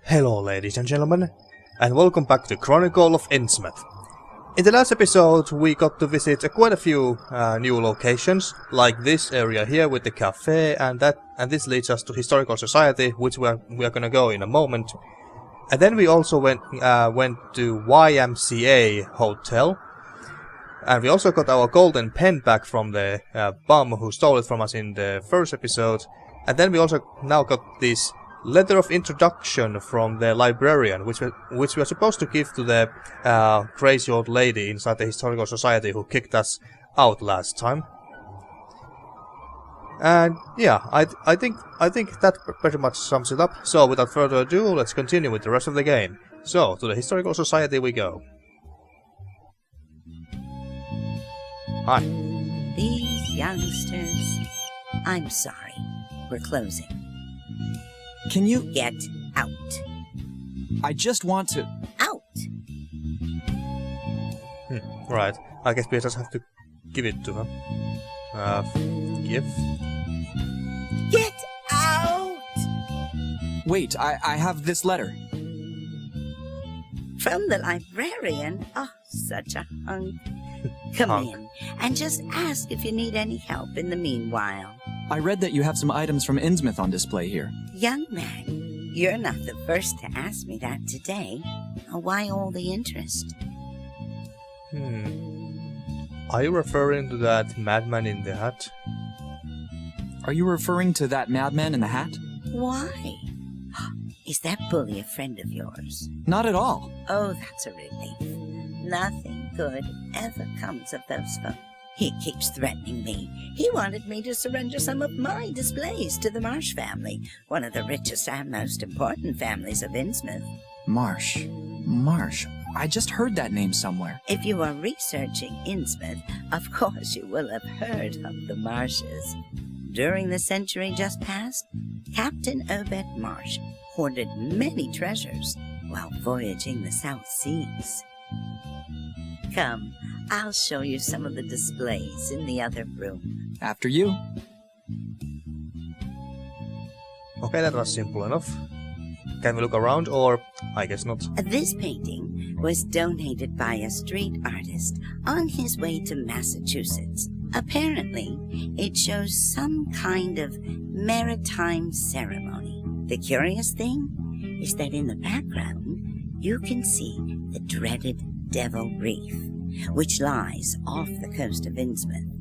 Hello ladies and gentlemen, and welcome back to Chronicle of Innsmouth. In the last episode we got to visit quite a few new locations, like this area here with the cafe, and this leads us to Historical Society, which we are gonna go in a moment. And then we also went to YMCA Hotel, and we also got our golden pen back from the bum who stole it from us in the first episode. And then we also now got this letter of introduction from the librarian, which we are supposed to give to the crazy old lady inside the Historical Society who kicked us out last time. And yeah, I think that pretty much sums it up. So without further ado, let's continue with the rest of the game. So to the Historical Society we go. Hi. These youngsters, I'm sorry, we're closing. Can you Get out. I just want to... Out! Right. I guess we just have to give it to her. Give? Get out! Wait, I have this letter. From the librarian? Oh, such a hunk. Come Hunk. in and just ask if you need any help in the meanwhile. I read that you have some items from Innsmouth on display here. Young man, you're not the first to ask me that today. Why all the interest? Are you referring to that madman in the hat? Are you referring to that madman in the hat? Why? Is that bully a friend of yours? Not at all. Oh, that's a relief. Nothing good ever comes of those folk. He keeps threatening me. He wanted me to surrender some of my displays to the Marsh family, one of the richest and most important families of Innsmouth. Marsh. I just heard that name somewhere. If you are researching Innsmouth, of course you will have heard of the Marshes. During the century just past, Captain Obed Marsh hoarded many treasures while voyaging the South Seas. Come, I'll show you some of the displays in the other room. After you. Okay, that was simple enough. Can we look around, or I guess not? This painting was donated by a street artist on his way to Massachusetts. Apparently, it shows some kind of maritime ceremony. The curious thing is that in the background, you can see the dreaded Devil Reef, which lies off the coast of Innsmouth.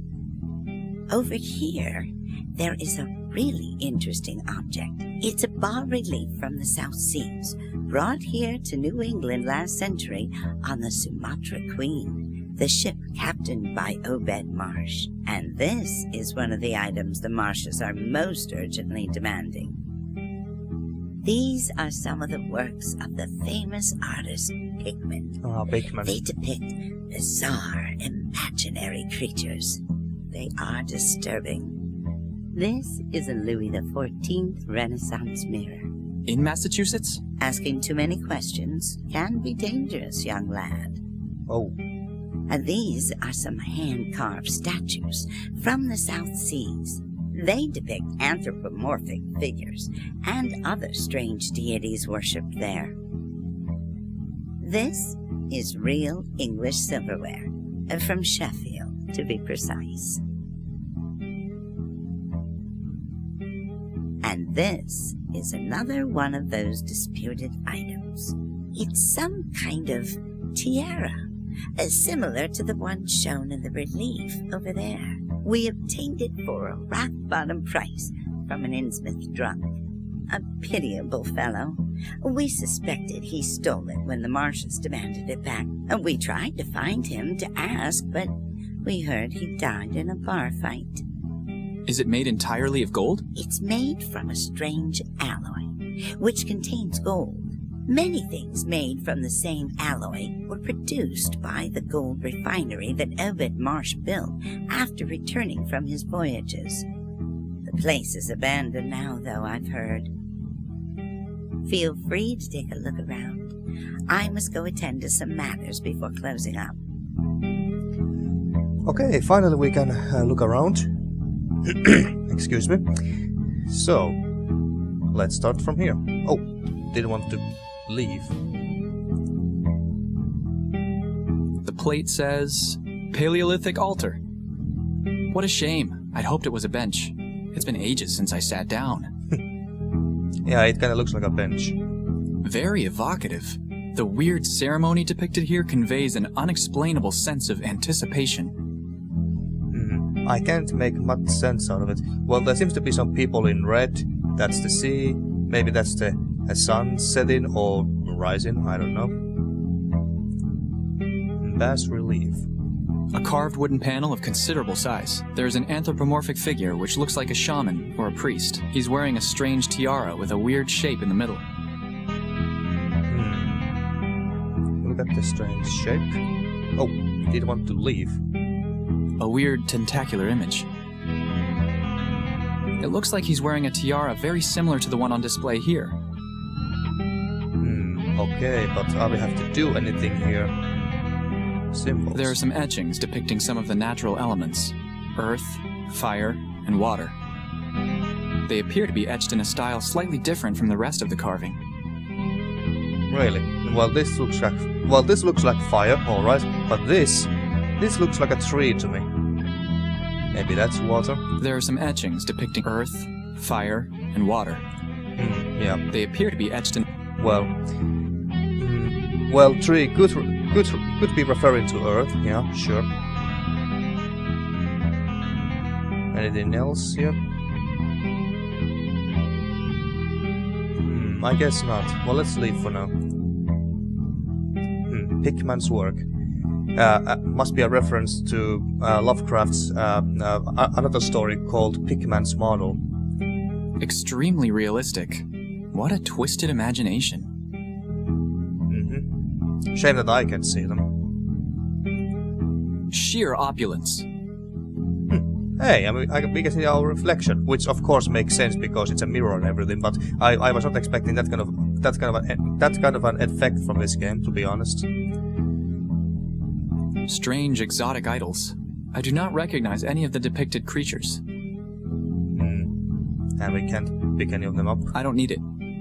Over here, there is a really interesting object. It's a bas-relief from the South Seas, brought here to New England last century on the Sumatra Queen, the ship captained by Obed Marsh. And this is one of the items the Marshes are most urgently demanding. These are some of the works of the famous artist Pickman. Ah, Pickman. They depict bizarre, imaginary creatures. They are disturbing. This is a Louis XIV Renaissance mirror. In Massachusetts? Asking too many questions can be dangerous, young lad. Oh. And these are some hand-carved statues from the South Seas. They depict anthropomorphic figures and other strange deities worshipped there. This is real English silverware, from Sheffield, to be precise. And this is another one of those disputed items. It's some kind of tiara, similar to the one shown in the relief over there. We obtained it for a rock-bottom price from an Innsmouth drunk. A pitiable fellow. We suspected he stole it when the Marshes demanded it back. We tried to find him to ask, but we heard he died in a bar fight. Is it made entirely of gold? It's made from a strange alloy, which contains gold. Many things made from the same alloy were produced by the gold refinery that Obed Marsh built after returning from his voyages. The place is abandoned now, though, I've heard. Feel free to take a look around. I must go attend to some matters before closing up. Okay, finally we can look around. Excuse me. So, let's start from here. Oh, didn't want to leave. The plate says Paleolithic altar. What a shame. I'd hoped it was a bench. It's been ages since I sat down. Yeah, it kinda looks like a bench. Very evocative. The weird ceremony depicted here conveys an unexplainable sense of anticipation. I can't make much sense out of it. Well, there seems to be some people in red. That's the sea. Maybe that's the sun setting or rising. I don't know. Bas relief. A carved wooden panel of considerable size. There's an anthropomorphic figure which looks like a shaman or a priest. He's wearing a strange tiara with a weird shape in the middle. Look at the strange shape. Oh, did want to leave. A weird tentacular image. It looks like he's wearing a tiara very similar to the one on display here. Okay, but are we have to do anything here? Symbols. There are some etchings depicting some of the natural elements. Earth, fire, and water. They appear to be etched in a style slightly different from the rest of the carving. Really? Well, this looks like fire, alright, but this looks like a tree to me. Maybe that's water? There are some etchings depicting earth, fire, and water. Yeah. They appear to be etched in... Well, tree could be referring to earth, yeah, sure. Anything else here? I guess not. Well, let's leave for now. Pickman's work. Must be a reference to Lovecraft's another story called Pickman's Model. Extremely realistic. What a twisted imagination. Shame that I can't see them. Sheer opulence. Hey, I mean, we can see our reflection, which of course makes sense because it's a mirror and everything. But I was not expecting that kind of an effect from this game, to be honest. Strange exotic idols. I do not recognize any of the depicted creatures. And we can't pick any of them up. I don't need it.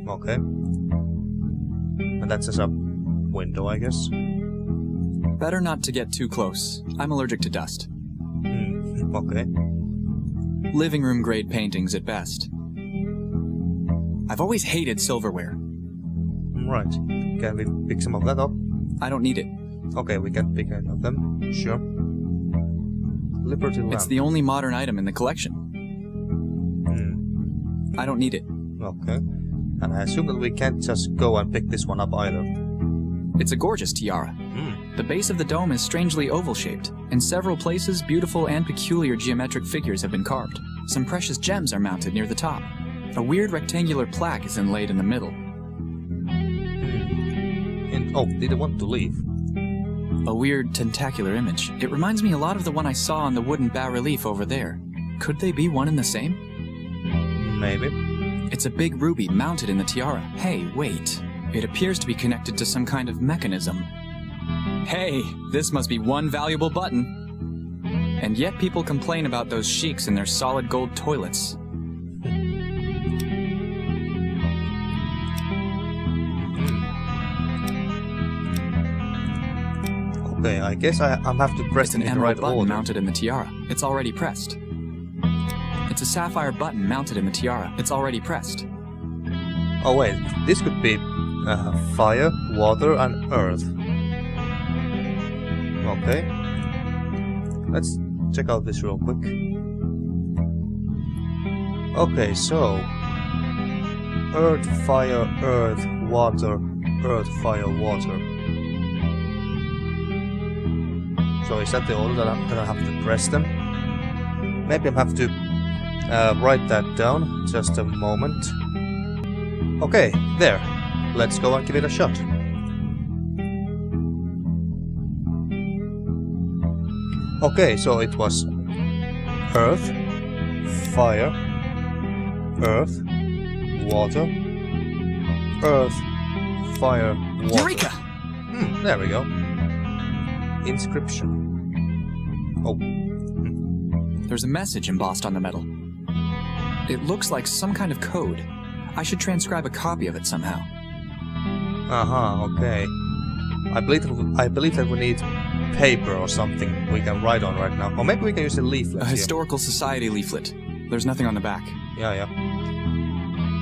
Okay. And that's just a window, I guess. Better not to get too close. I'm allergic to dust. Okay. Living room grade paintings at best. I've always hated silverware. Right. Can we pick some of that up? I don't need it. Okay, we can pick any of them. Sure. Liberty lamp. It's the only modern item in the collection. I don't need it. Okay. And I assume that we can't just go and pick this one up either. It's a gorgeous tiara. The base of the dome is strangely oval-shaped. In several places, beautiful and peculiar geometric figures have been carved. Some precious gems are mounted near the top. A weird rectangular plaque is inlaid in the middle. Oh, did they want to leave? A weird tentacular image. It reminds me a lot of the one I saw on the wooden bas-relief over there. Could they be one and the same? Maybe. It's a big ruby mounted in the tiara. Hey, wait. It appears to be connected to some kind of mechanism. Hey, this must be one valuable button. And yet people complain about those sheiks and their solid gold toilets. Okay, I guess I'm have to press an it in the emerald right button order. mounted in the tiara. It's already pressed. It's a sapphire button mounted in the tiara. It's already pressed. Oh wait, this could be fire, water, and earth. Okay. Let's check out this real quick. Okay, so earth, fire, water, fire, water. So is that the order that I have to press them? Maybe I have to write that down. Just a moment. Okay, there. Let's go and give it a shot. Okay, so it was earth, fire, earth, water, earth, fire, water. Eureka! There we go. Inscription. Oh. There's a message embossed on the metal. It looks like some kind of code. I should transcribe a copy of it somehow. Okay. I believe that we need paper or something we can write on right now. Or maybe we can use a leaflet A here. historical society leaflet. There's nothing on the back. Yeah.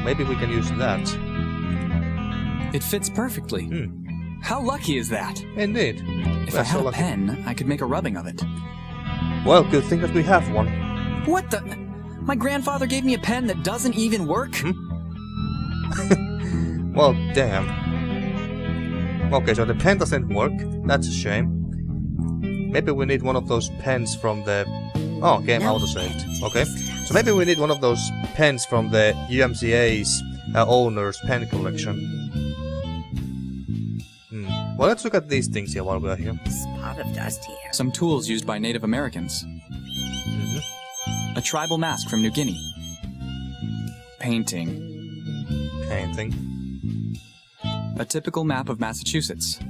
Maybe we can use that. It fits perfectly. How lucky is that? Indeed. If I had a pen, I could make a rubbing of it. Well, good thing that we have one. What the? My grandfather gave me a pen that doesn't even work? Well, damn. Okay, so the pen doesn't work. That's a shame. Maybe we need one of those pens from the... Oh, game autosaved. Okay. So maybe we need one of those pens from the YMCA's owner's pen collection. Well, let's look at these things here while we're here. Spot of dust here. Some tools used by Native Americans. A tribal mask from New Guinea. Painting. A typical map of Massachusetts.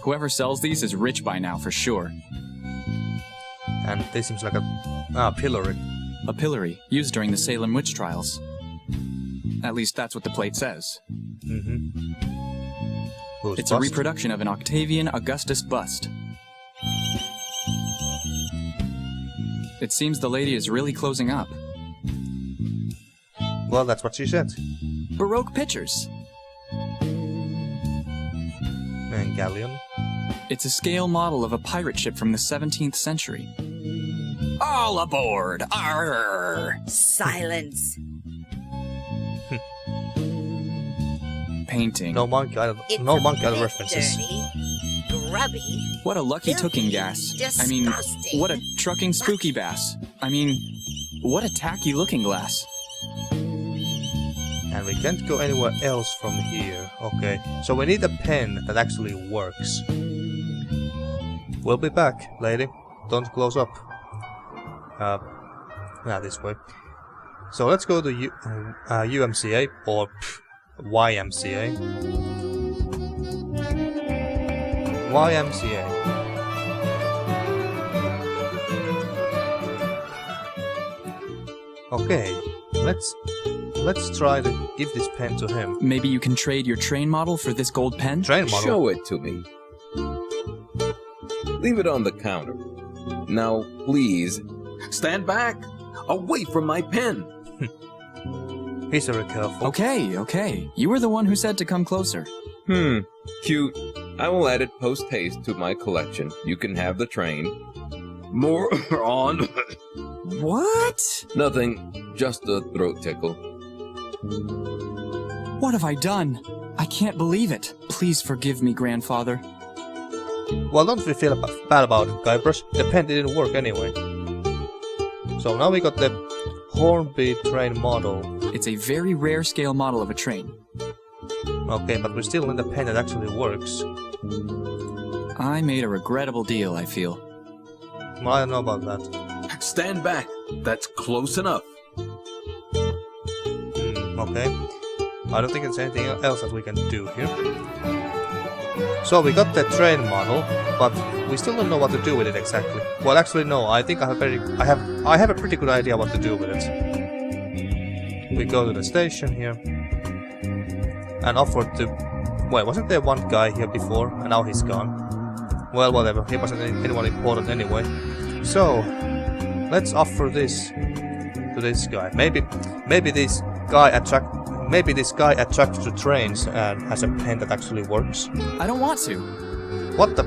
Whoever sells these is rich by now, for sure. And this seems like a pillory. A pillory, used during the Salem witch trials. At least that's what the plate says. It's a reproduction of an Octavian Augustus bust. It seems the lady is really closing up. Well, that's what she said. Baroque pictures. And galleon. It's a scale model of a pirate ship from the 17th century. All aboard! Arr! Silence. Painting. No monkey references. Dirty, grubby. What a lucky tooking gas. I mean, what a trucking spooky bass. I mean, what a tacky looking glass. And we can't go anywhere else from here. Okay, so we need a pen that actually works. We'll be back, lady. Don't close up. This way. So let's go to YMCA or YMCA. YMCA. Okay, let's try to give this pen to him. Maybe you can trade your train model for this gold pen? Train model? Show it to me. Leave it on the counter. Now, please, stand back! Away from my pen! He's very careful. Okay. You were the one who said to come closer. Cute. I will add it post-haste to my collection. You can have the train. More on. What? Nothing. Just a throat tickle. What have I done? I can't believe it. Please forgive me, grandfather. Well, don't we feel bad about it, Guybrush. The pen didn't work anyway. So now we got the Hornby train model. It's a very rare scale model of a train. Okay, but we still need a pen that actually works. I made a regrettable deal, I feel. Well, I don't know about that. Stand back. That's close enough. Okay. I don't think there's anything else that we can do here. So we got the train model, but we still don't know what to do with it exactly. Well, actually, no. I think I have a pretty good idea what to do with it. We go to the station here and offer to. Wait, wasn't there one guy here before, and now he's gone? Well, whatever. He wasn't anyone important anyway. So let's offer this to this guy. Maybe this guy attracts to trains and has a pen that actually works. I don't want to. What the?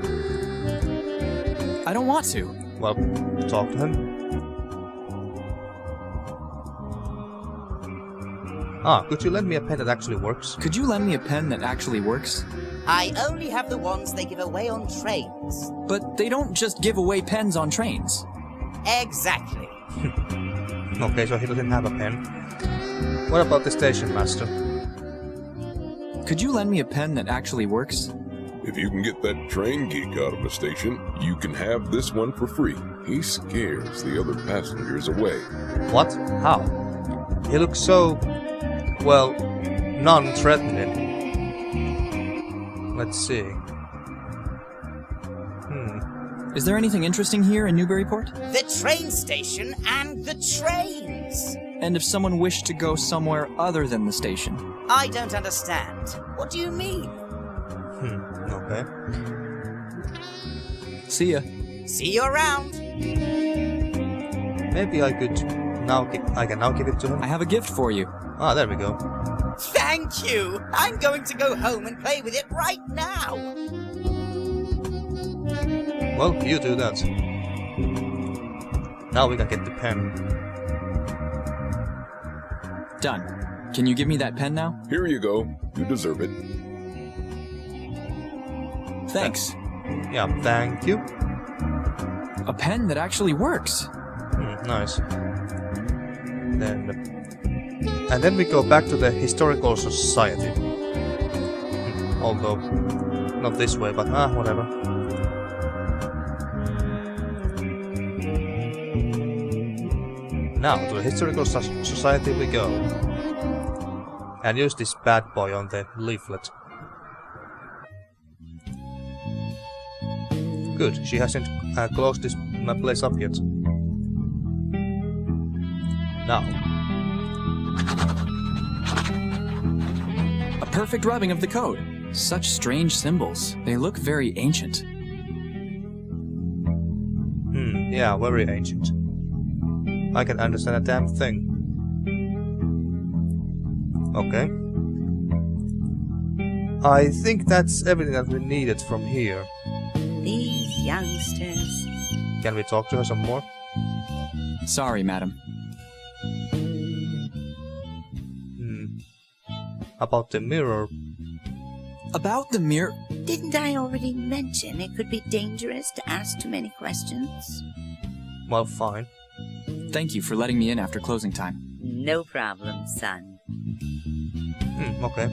I don't want to. Well, talk to him. Could you lend me a pen that actually works? Could you lend me a pen that actually works? I only have the ones they give away on trains. But they don't just give away pens on trains. Exactly. Okay, so he doesn't have a pen. What about the station master? Could you lend me a pen that actually works? If you can get that train geek out of the station, you can have this one for free. He scares the other passengers away. What? How? He looks so, well, non-threatening. Let's see. Is there anything interesting here in Newburyport? The train station and the trains. And if someone wished to go somewhere other than the station? I don't understand. What do you mean? Okay. See ya. See you around. Maybe I could now. I can now give it to him. I have a gift for you. Ah, there we go. Thank you. I'm going to go home and play with it right now. Well, you do that. Now we can get the pen. Done. Can you give me that pen now? Here you go. You deserve it. Thanks. Yeah, thank you. A pen that actually works. Nice. And then we go back to the Historical Society. Although, not this way, but whatever. Now, to the Historical Society we go. And use this bad boy on the leaflet. Good, she hasn't closed this place up yet. Now. A perfect rubbing of the code. Such strange symbols. They look very ancient. Yeah, very ancient. I can understand a damn thing. Okay. I think that's everything that we needed from here. These youngsters. Can we talk to her some more? Sorry, madam. About the mirror. About the mirror... Didn't I already mention it could be dangerous to ask too many questions? Well, fine. Thank you for letting me in after closing time. No problem, son. Okay.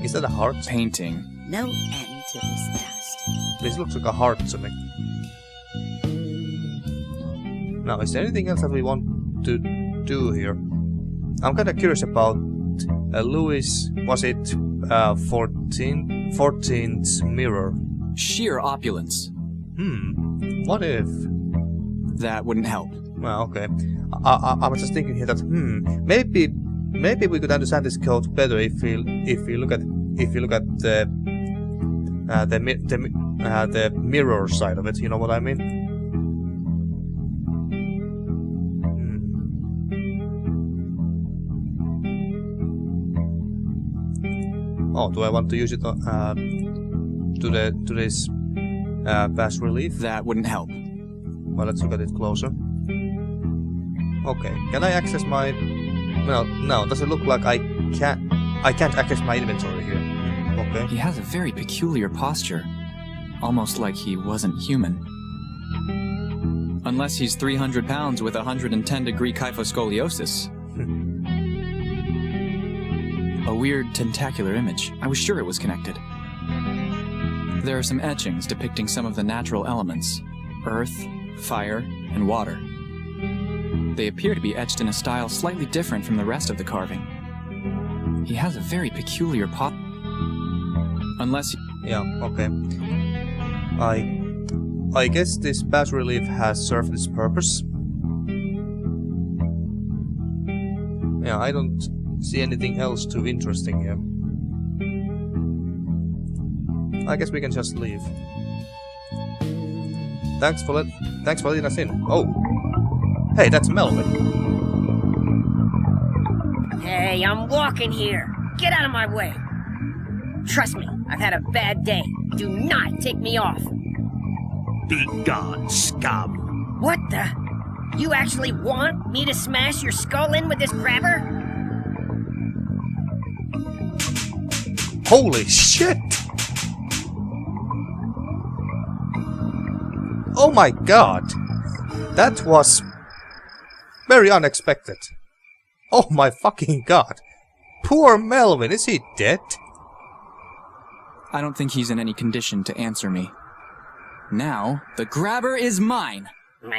Is that a heart? Painting. No end to this dust. This looks like a heart to me. Now, is there anything else that we want to do here? I'm kinda curious about Louis, was it 14th mirror? Sheer opulence. What if? That wouldn't help. Well, okay. I was just thinking here that maybe we could understand this code better if we look at the mirror side of it. You know what I mean? Oh, do I want to use it to this bas relief? That wouldn't help. Well, let's look at it closer. Okay, can I access my... Well, no, does it look like I can't access my inventory here? Okay. He has a very peculiar posture. Almost like he wasn't human. Unless he's 300 pounds with 110-degree kyphoscoliosis. A weird tentacular image. I was sure it was connected. There are some etchings depicting some of the natural elements. Earth, fire, and water. They appear to be etched in a style slightly different from the rest of the carving. He has a very peculiar Unless... Yeah, okay. I guess this bas relief has served its purpose. Yeah, I don't see anything else too interesting here. I guess we can just leave. Thanks for letting us in. Oh, hey, that's Melvin. Hey, I'm walking here. Get out of my way. Trust me, I've had a bad day. Do not take me off. Be gone, scum. What the? You actually want me to smash your skull in with this grabber? Holy shit! Oh my god! That was very unexpected. Oh my fucking god! Poor Melvin, is he dead? I don't think he's in any condition to answer me. Now, the grabber is mine! Well,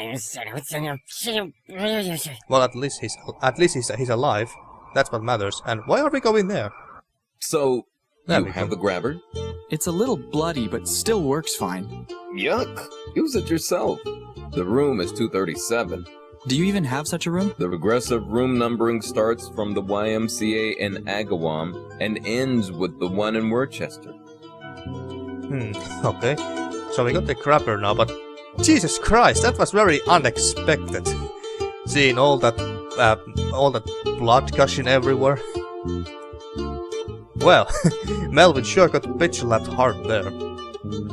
at least he's alive. That's what matters. And why are we going there? So, There you we have go. the grabber? It's a little bloody, but still works fine. Yuck! Use it yourself. The room is 237. Do you even have such a room? The regressive room numbering starts from the YMCA in Agawam and ends with the one in Worcester. Okay. So we got the grabber now, but Jesus Christ, that was very unexpected. Seeing all that blood gushing everywhere. Well, Melvin sure got bitch slapped hard there.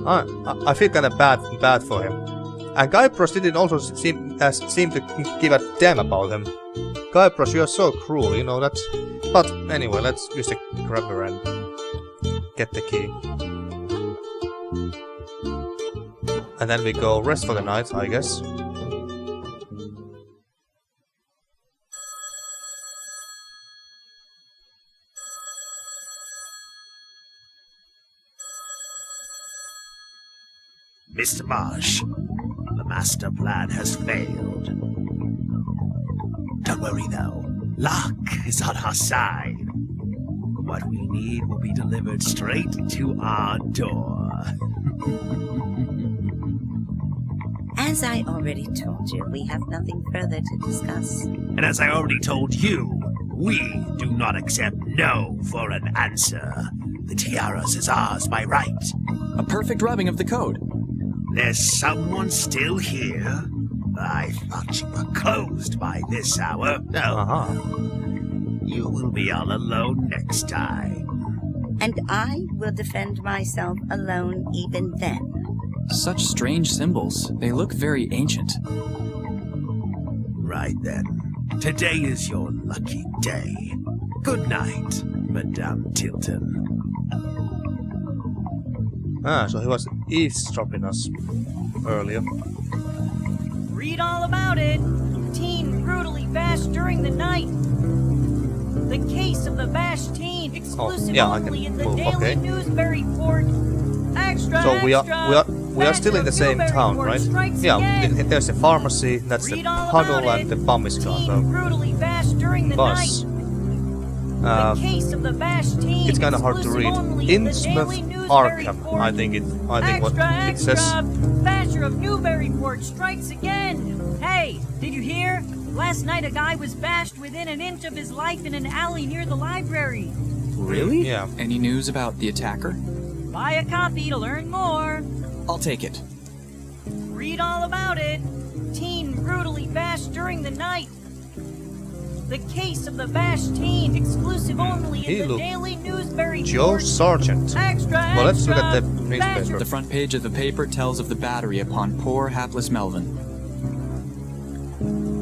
I feel kinda bad for him. And Siperos didn't also seem to give a damn about him. Siperos, you are so cruel, you know that. But anyway, let's use the grabber and get the key. And then we go rest for the night, I guess. Mr. Marsh, the master plan has failed. Don't worry though, luck is on our side. What we need will be delivered straight to our door. As I already told you, we have nothing further to discuss. And as I already told you, we do not accept no for an answer. The tiaras is ours by right. A perfect rubbing of the code. There's someone still here? I thought you were closed by this hour. No. You will be all alone next time. And I will defend myself alone even then. Such strange symbols. They look very ancient. Right then. Today is your lucky day. Good night, Madame Tilton. So he was eavesdropping us earlier. Read all about it. Teen brutally bashed during the night. The case of the bashed teen, exclusive only in the Daily Newsbury Report. Extra, so we are still in the same town, right? Yeah, there's a pharmacy, that's the puddle, and the bomb is gone. So bus. It's kind of hard to read. Innsmouth, Arkham. I think what it says. Basher of Newburyport strikes again. Hey, did you hear? Last night a guy was bashed within an inch of his life in an alley near the library. Really? Yeah. Any news about the attacker? Buy a copy to learn more. I'll take it. Read all about it. Teen brutally bashed during the night. The case of the bashed teen, exclusive only in the Daily Newsbury Joe Report. Sargent. Well, let's look at the newspaper. The front page of the paper tells of the battery upon poor, hapless Melvin.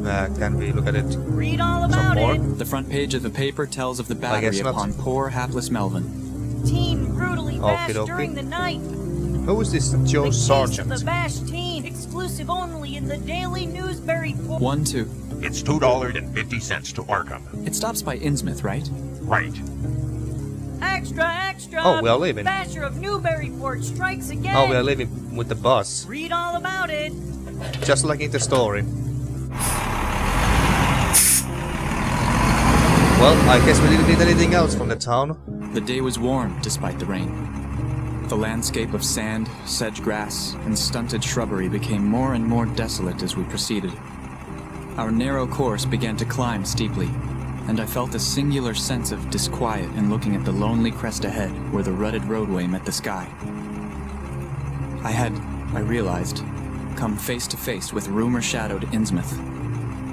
Can we look at it Read all some about more? it. The front page of the paper tells of the battery upon poor, hapless Melvin. Teen brutally bashed during the night. Who is this Joe Sargent? The bashed teen, exclusive only in the Daily Newsbury Report. 1, 2. It's $2.50 to Arkham. It stops by Innsmouth, right? Right. Extra, extra. Oh, we are leaving. Basher of Newburyport strikes again. Oh, we are leaving with the bus. Read all about it. Just like in the story. Well, I guess we didn't need anything else from the town. The day was warm, despite the rain. The landscape of sand, sedge grass, and stunted shrubbery became more and more desolate as we proceeded. Our narrow course began to climb steeply, and I felt a singular sense of disquiet in looking at the lonely crest ahead where the rutted roadway met the sky. I realized, come face to face with rumor-shadowed Innsmouth.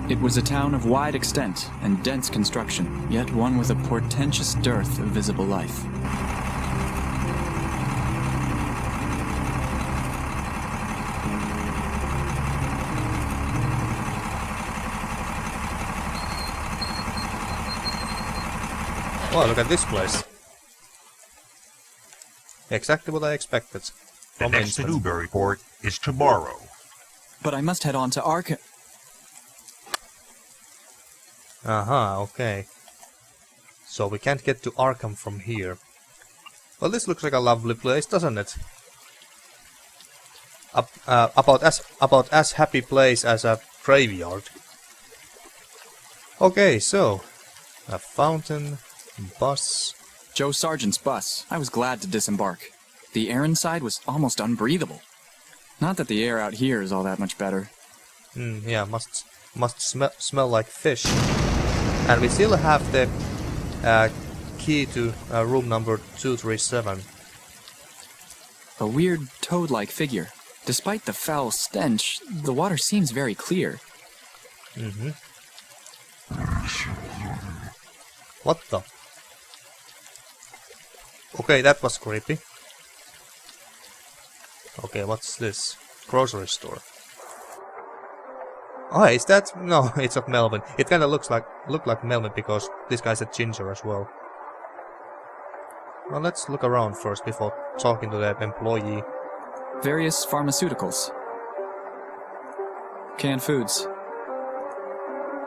It was a town of wide extent and dense construction, yet one with a portentous dearth of visible life. Oh, look at this place. Exactly what I expected. The next to Newburyport is tomorrow. But I must head on to Arkham. Okay. So we can't get to Arkham from here. Well, this looks like a lovely place, doesn't it? About as happy place as a graveyard. Okay, so a fountain, bus. Joe Sargent's bus. I was glad to disembark. The air inside was almost unbreathable. Not that the air out here is all that much better. Yeah, must smell like fish. And we still have the key to room number 237. A weird toad-like figure. Despite the foul stench, the water seems very clear. Mm-hmm. What the? Okay, that was creepy. Okay, what's this? Grocery store. Oh, is that? No, it's not Melvin. It kind of looked like Melvin because this guy's a ginger as well. Well, let's look around first before talking to the employee. Various pharmaceuticals. Canned foods.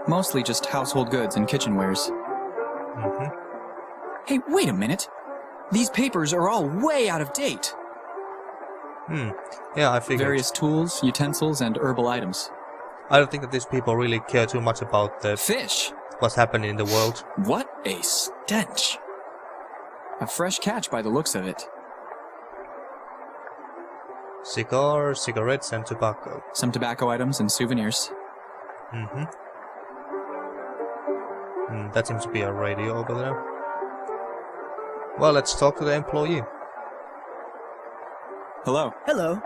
Mostly just household goods and kitchenwares. Mm-hmm. Hey, wait a minute! These papers are all way out of date! Yeah, I figured. Various tools, utensils, and herbal items. I don't think that these people really care too much about the fish. What's happening in the world. What a stench! A fresh catch by the looks of it. Cigars, cigarettes, and tobacco. Some tobacco items and souvenirs. Mm-hmm. That seems to be a radio over there. Well, let's talk to the employee. Hello. Hello.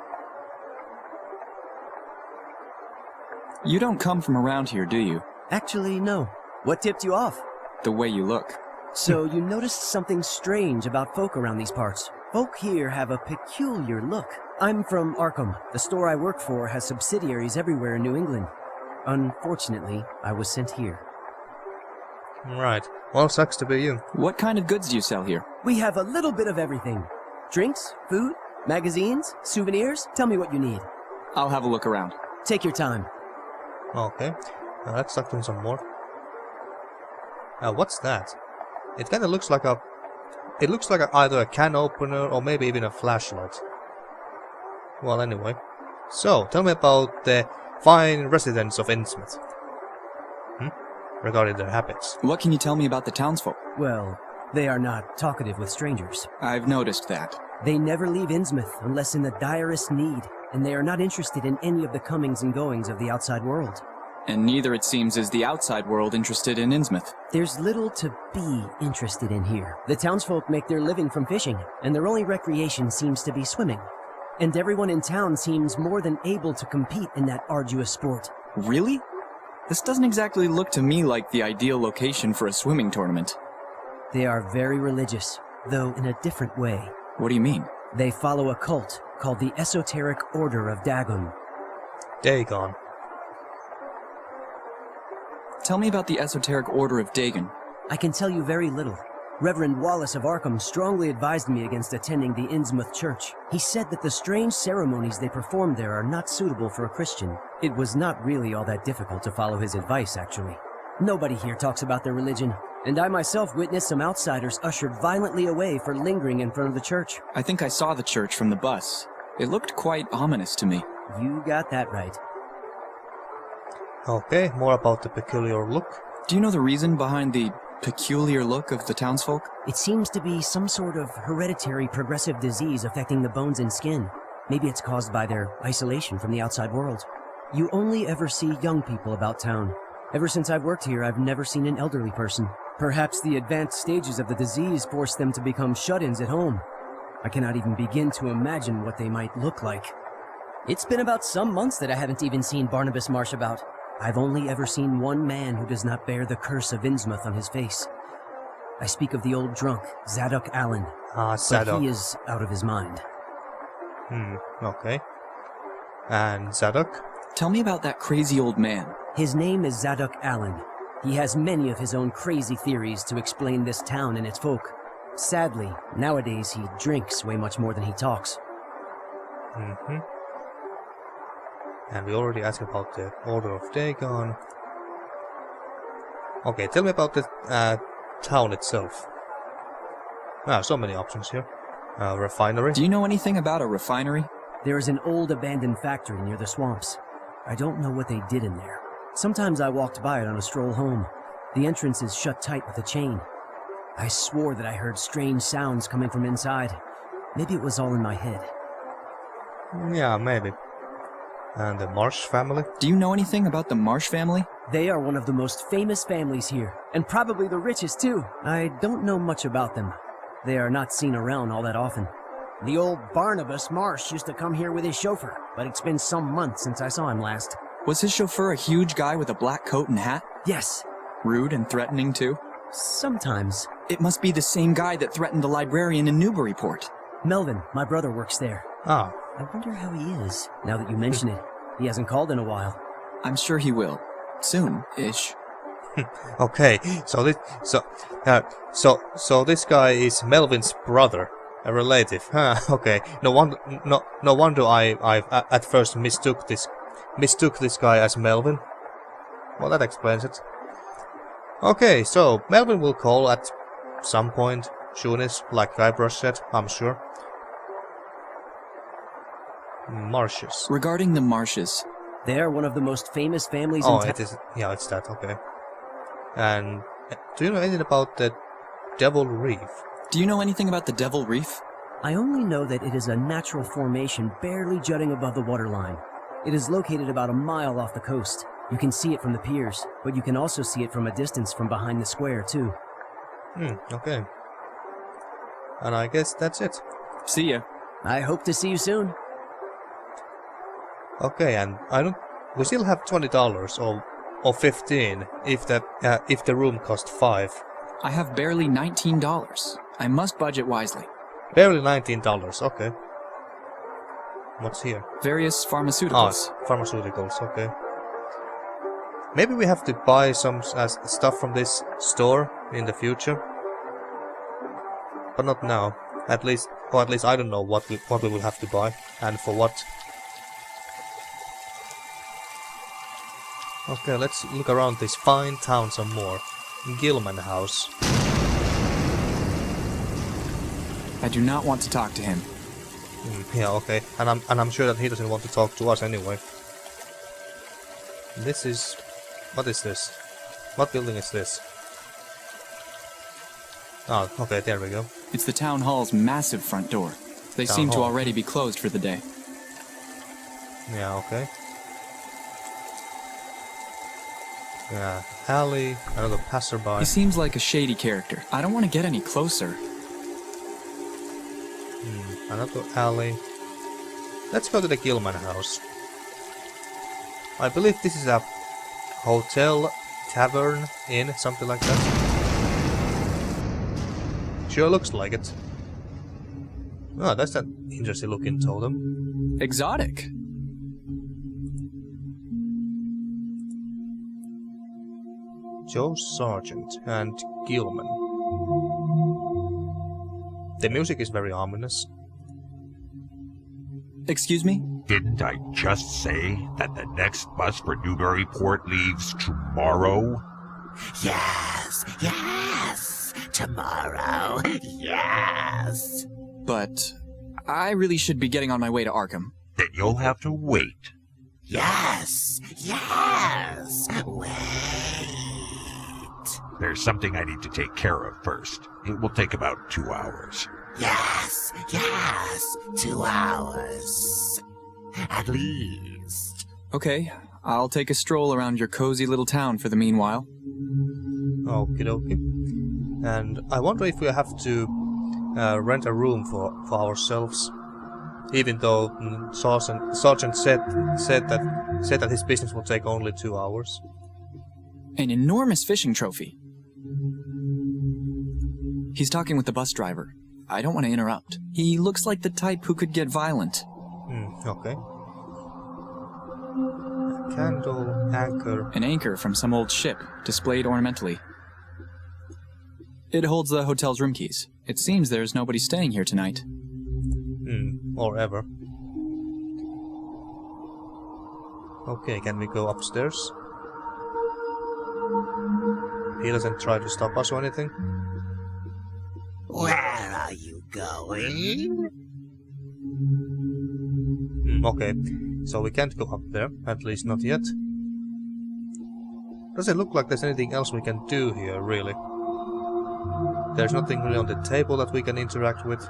You don't come from around here, do you? Actually, no. What tipped you off? The way you look. So you noticed something strange about folk around these parts. Folk here have a peculiar look. I'm from Arkham. The store I work for has subsidiaries everywhere in New England. Unfortunately, I was sent here. Right. Well, sucks to be you. What kind of goods do you sell here? We have a little bit of everything. Drinks, food, magazines, souvenirs. Tell me what you need. I'll have a look around. Take your time. Okay. Now let's talk to him some more. What's that? It kind of looks like a... It looks like either a can opener or maybe even a flashlight. Well, anyway. So, tell me about the fine residents of Innsmouth. Regarding their habits. What can you tell me about the townsfolk? Well, they are not talkative with strangers. I've noticed that. They never leave Innsmouth unless in the direst need, and they are not interested in any of the comings and goings of the outside world. And neither, it seems, is the outside world interested in Innsmouth. There's little to be interested in here. The townsfolk make their living from fishing, and their only recreation seems to be swimming. And everyone in town seems more than able to compete in that arduous sport. Really? This doesn't exactly look to me like the ideal location for a swimming tournament. They are very religious, though in a different way. What do you mean? They follow a cult called the Esoteric Order of Dagon. Dagon. Tell me about the Esoteric Order of Dagon. I can tell you very little. Reverend Wallace of Arkham strongly advised me against attending the Innsmouth church. He said that the strange ceremonies they perform there are not suitable for a Christian. It was not really all that difficult to follow his advice, actually. Nobody here talks about their religion, and I myself witnessed some outsiders ushered violently away for lingering in front of the church. I think I saw the church from the bus. It looked quite ominous to me. You got that right. Okay, more about the peculiar look. Do you know the reason behind the peculiar look of the townsfolk? It seems to be some sort of hereditary progressive disease affecting the bones and skin. Maybe it's caused by their isolation from the outside world. You only ever see young people about town. Ever since I've worked here, I've never seen an elderly person. Perhaps the advanced stages of the disease forced them to become shut-ins at home. I cannot even begin to imagine what they might look like. It's been about some months that I haven't even seen Barnabas Marsh about. I've only ever seen one man who does not bear the curse of Innsmouth on his face. I speak of the old drunk, Zadok Allen. Zadok. But he is out of his mind. Okay. And Zadok? Tell me about that crazy old man. His name is Zadok Allen. He has many of his own crazy theories to explain this town and its folk. Sadly, nowadays he drinks way much more than he talks. And we already asked about the Order of Dagon. Okay, tell me about the town itself. So many options here. Refinery. Do you know anything about a refinery? There is an old abandoned factory near the swamps. I don't know what they did in there. Sometimes I walked by it on a stroll home. The entrance is shut tight with a chain. I swore that I heard strange sounds coming from inside. Maybe it was all in my head. Yeah, maybe. And the Marsh family? Do you know anything about the Marsh family? They are one of the most famous families here, and probably the richest too. I don't know much about them. They are not seen around all that often. The old Barnabas Marsh used to come here with his chauffeur, but it's been some months since I saw him last. Was his chauffeur a huge guy with a black coat and hat? Yes. Rude and threatening too? Sometimes. It must be the same guy that threatened the librarian in Newburyport. Melvin, my brother, works there. Ah. I wonder how he is, now that you mention it. He hasn't called in a while. I'm sure he will. Soon-ish. Okay, so this guy is Melvin's brother, a relative. Okay, no wonder I at first mistook this guy as Melvin. Well, that explains it. Okay, so Melvin will call at some point, soonish, like Guybrush said, I'm sure. Marshes. Regarding the Marshes. They are one of the most famous families in town. Oh, it is. Yeah, it's that. Okay. And do you know anything about the Devil Reef? Do you know anything about the Devil Reef? I only know that it is a natural formation barely jutting above the waterline. It is located about a mile off the coast. You can see it from the piers, but you can also see it from a distance from behind the square, too. Okay. And I guess that's it. See ya. I hope to see you soon. Okay, and we still have $20 or 15 if the room cost 5. I have barely $19. I must budget wisely. Barely $19, okay. What's here? Various pharmaceuticals. Oh, pharmaceuticals, okay. Maybe we have to buy some stuff from this store in the future. But not now. At least I don't know what we will have to buy and for what. Okay, let's look around this fine town some more. Gilman House. I do not want to talk to him. Yeah, okay. And I'm sure that he doesn't want to talk to us anyway. This is... What is this? What building is this? Oh, okay, there we go. It's the town hall's massive front door. They seem to already be closed for the day. Yeah, okay. Yeah, alley, another passerby. He seems like a shady character. I don't want to get any closer. Another alley. Let's go to the Gilman House. I believe this is a hotel, tavern, inn, something like that. Sure looks like it. Oh, that's an interesting looking totem. Exotic. Joe Sargent and Gilman. The music is very ominous. Excuse me? Didn't I just say that the next bus for Newburyport leaves tomorrow? Yes, tomorrow, yes. But I really should be getting on my way to Arkham. Then you'll have to wait. Yes, wait. There's something I need to take care of first. It will take about 2 hours. Yes, 2 hours. At least. Okay, I'll take a stroll around your cozy little town for the meanwhile. Okie dokie. And I wonder if we have to rent a room for ourselves. Even though Sergeant said that his business will take only 2 hours. An enormous fishing trophy. He's talking with the bus driver. I don't want to interrupt. He looks like the type who could get violent. Okay. A candle, anchor. An anchor from some old ship, displayed ornamentally. It holds the hotel's room keys. It seems there's nobody staying here tonight. Or ever. Okay, can we go upstairs? He doesn't try to stop us or anything. Where are you going? Okay, so we can't go up there, at least not yet. Doesn't look like there's anything else we can do here, really. There's nothing really on the table that we can interact with.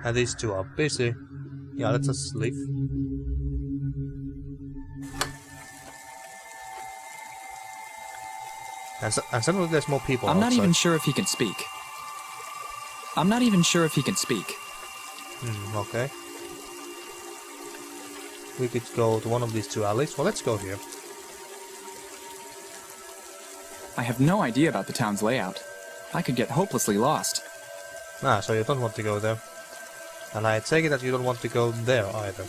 And these two are busy. Yeah, let's just leave. And suddenly there's more people I'm outside. not even sure if he can speak. Okay. We could go to one of these 2 alleys. Well, let's go here. I have no idea about the town's layout. I could get hopelessly lost. Ah, so you don't want to go there. And I take it that you don't want to go there either.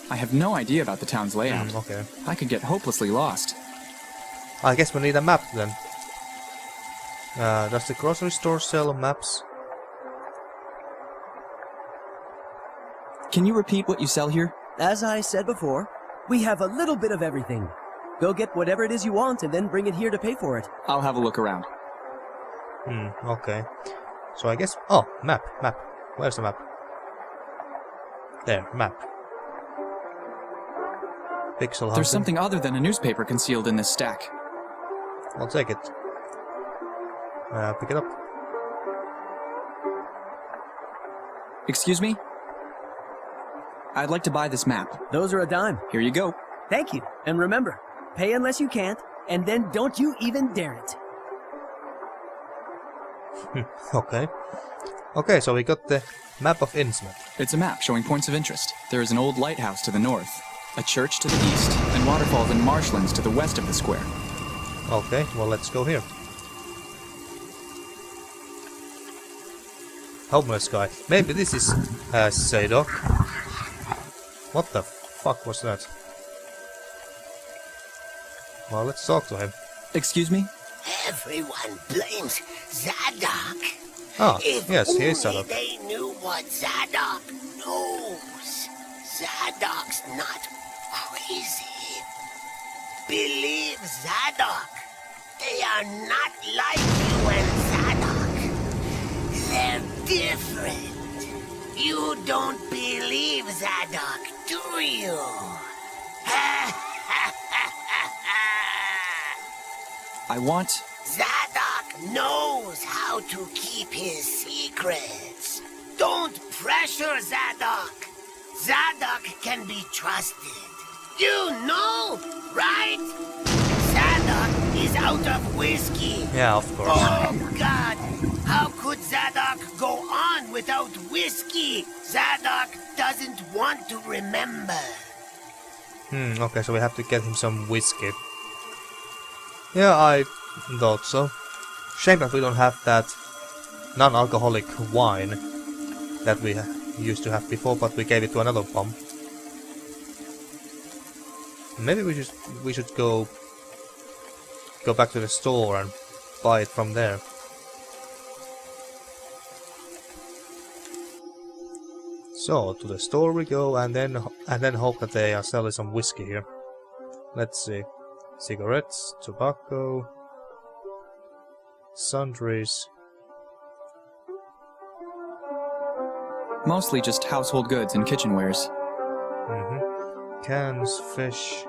I have no idea about the town's layout. Okay. I could get hopelessly lost. I guess we need a map then. Does the grocery store sell maps? Can you repeat what you sell here? As I said before, we have a little bit of everything. Go get whatever it is you want and then bring it here to pay for it. I'll have a look around. Okay. So I guess... Oh, map. Where's the map? There, map. Pixel hunting. There's something other than a newspaper concealed in this stack. I'll take it. Pick it up. Excuse me? I'd like to buy this map. Those are a dime. Here you go. Thank you. And remember, pay unless you can't, and then don't you even dare it. Okay. Okay, so we got the map of Innsmouth. It's a map showing points of interest. There is an old lighthouse to the north, a church to the east, and waterfalls and marshlands to the west of the square. Okay, well let's go here. Homeless guy. Maybe this is Zadok. What the fuck was that? Well, let's talk to him. Excuse me? Everyone blames Zadok. Ah, if yes, he is Zadok. they knew what Zadok knows. Zadok's not crazy. Believe Zadok. They are not like you and Zadok. They're different. You don't believe Zadok, do you? I want... Zadok knows how to keep his secrets. Don't pressure Zadok. Zadok can be trusted. You know, right? Zadok is out of whiskey. Yeah, of course. Oh, God. How could Zadok go on without whiskey? Zadok doesn't want to remember. Okay, so we have to get him some whiskey. Yeah, I thought so. Shame that we don't have that non-alcoholic wine that we used to have before, but we gave it to another bum. Maybe we should go back to the store and buy it from there. So to the store we go, and then hope that they are selling some whiskey here. Let's see. Cigarettes, tobacco, sundries. Mostly just household goods and kitchenwares. Cans, fish.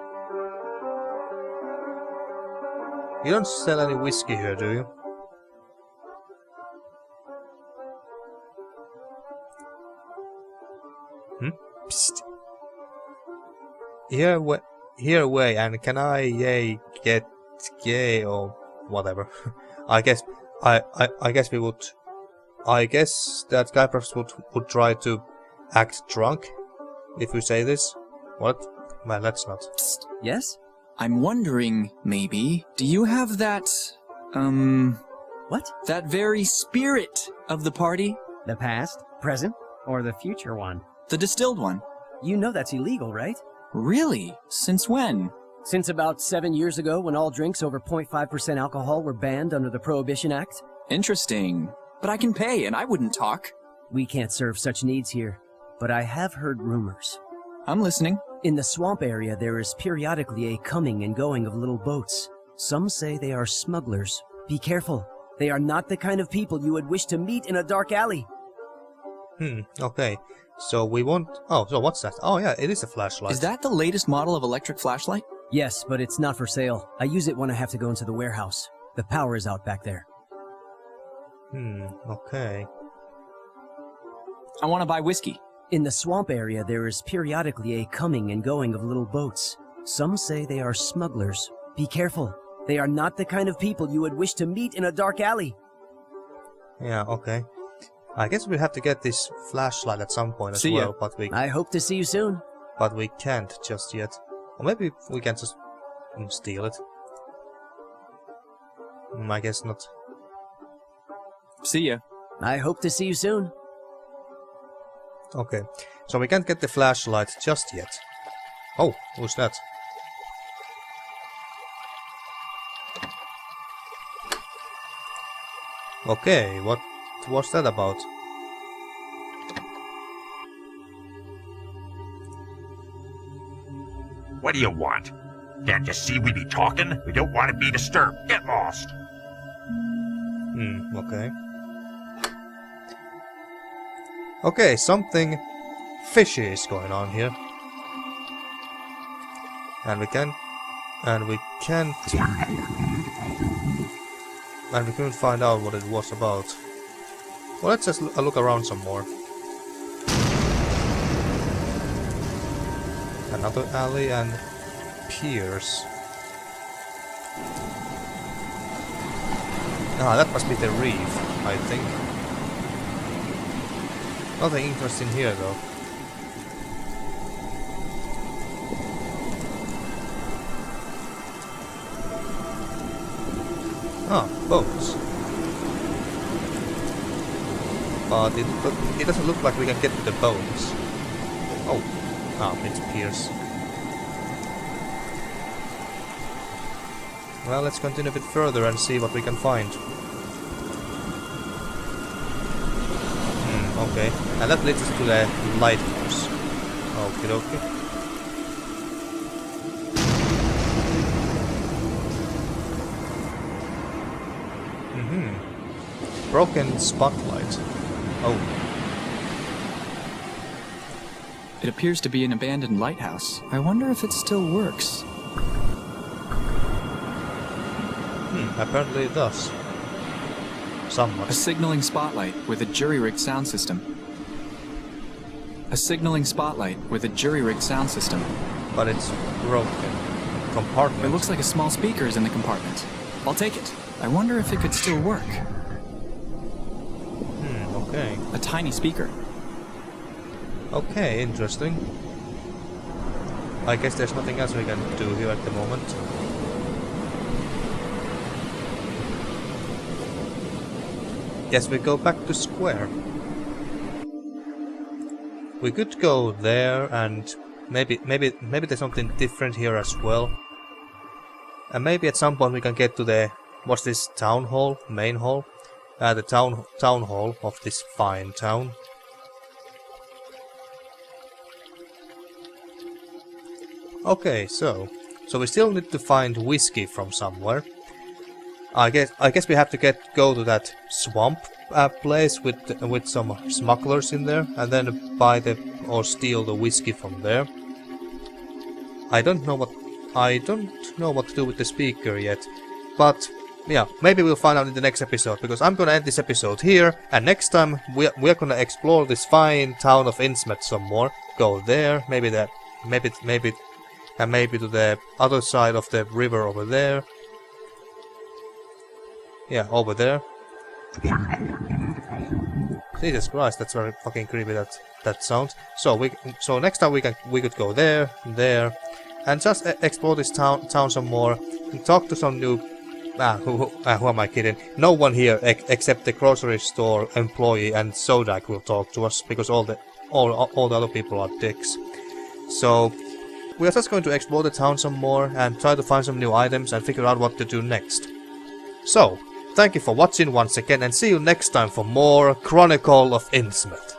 You don't sell any whiskey here, do you? Psst. Here way, and can I get gay or whatever? I guess we would. I guess that Siperos would try to act drunk if we say this. What? Well, let's not. Psst. Yes? I'm wondering, maybe, do you have that, What? that very spirit of the party? The past, present, or the future one? The distilled one. You know that's illegal, right? Really? Since when? Since about 7 years ago, when all drinks over 0.5% alcohol were banned under the Prohibition Act. Interesting. But I can pay, and I wouldn't talk. We can't serve such needs here, but I have heard rumors. I'm listening. In the swamp area, there is periodically a coming and going of little boats. Some say they are smugglers. Be careful. They are not the kind of people you would wish to meet in a dark alley. Okay. So we want... Oh, so what's that? Oh yeah, it is a flashlight. Is that the latest model of electric flashlight? Yes, but it's not for sale. I use it when I have to go into the warehouse. The power is out back there. Okay. I want to buy whiskey. In the swamp area, there is periodically a coming and going of little boats. Some say they are smugglers. Be careful. They are not the kind of people you would wish to meet in a dark alley. Yeah, okay. I guess we have to get this flashlight at some point as well, but I hope to see you soon. But we can't just yet. Or maybe we can just steal it. I guess not. See ya. I hope to see you soon. Okay, so we can't get the flashlight just yet. Oh, who's that? Okay, what was that about? What do you want? Can't you see we be talking? We don't want to be disturbed. Get lost. Okay. Okay, something fishy is going on here. And we can't... And we couldn't find out what it was about. Well, let's just look around some more. Another alley and piers. Ah, that must be the reef, I think. Nothing interesting here, though. Ah, boats. But it doesn't look like we can get to the boats. Oh, it's piers. Well, let's continue a bit further and see what we can find. Okay, and that leads us to the lighthouse. Okie dokie. Broken spotlight. Oh. It appears to be an abandoned lighthouse. I wonder if it still works. Apparently it does. Somewhat. A signaling spotlight with a jury-rigged sound system. A signaling spotlight with a jury-rigged sound system. But it's broken. Compartment. It looks like a small speaker is in the compartment. I'll take it. I wonder if it could still work. Okay. A tiny speaker. Okay, interesting. I guess there's nothing else we can do here at the moment. Guess we go back to square. We could go there and maybe there's something different here as well. And maybe at some point we can get to the what's this town hall, main hall? The town hall of this fine town. Okay, so we still need to find whiskey from somewhere. I guess we have to go to that swamp place with some smugglers in there, and then buy or steal the whiskey from there. I don't know what to do with the speaker yet, but yeah, maybe we'll find out in the next episode, because I'm gonna end this episode here, and next time we're gonna explore this fine town of Innsmouth some more. Go there, maybe to the other side of the river over there. Yeah, over there. Jesus Christ, that's very fucking creepy that sounds. So next time we could go there, and just explore this town some more, and talk to some new. Who am I kidding? No one here except the grocery store employee and Zodak will talk to us, because all the other people are dicks. So we are just going to explore the town some more and try to find some new items and figure out what to do next. So, thank you for watching once again, and see you next time for more Chronicle of Innsmouth.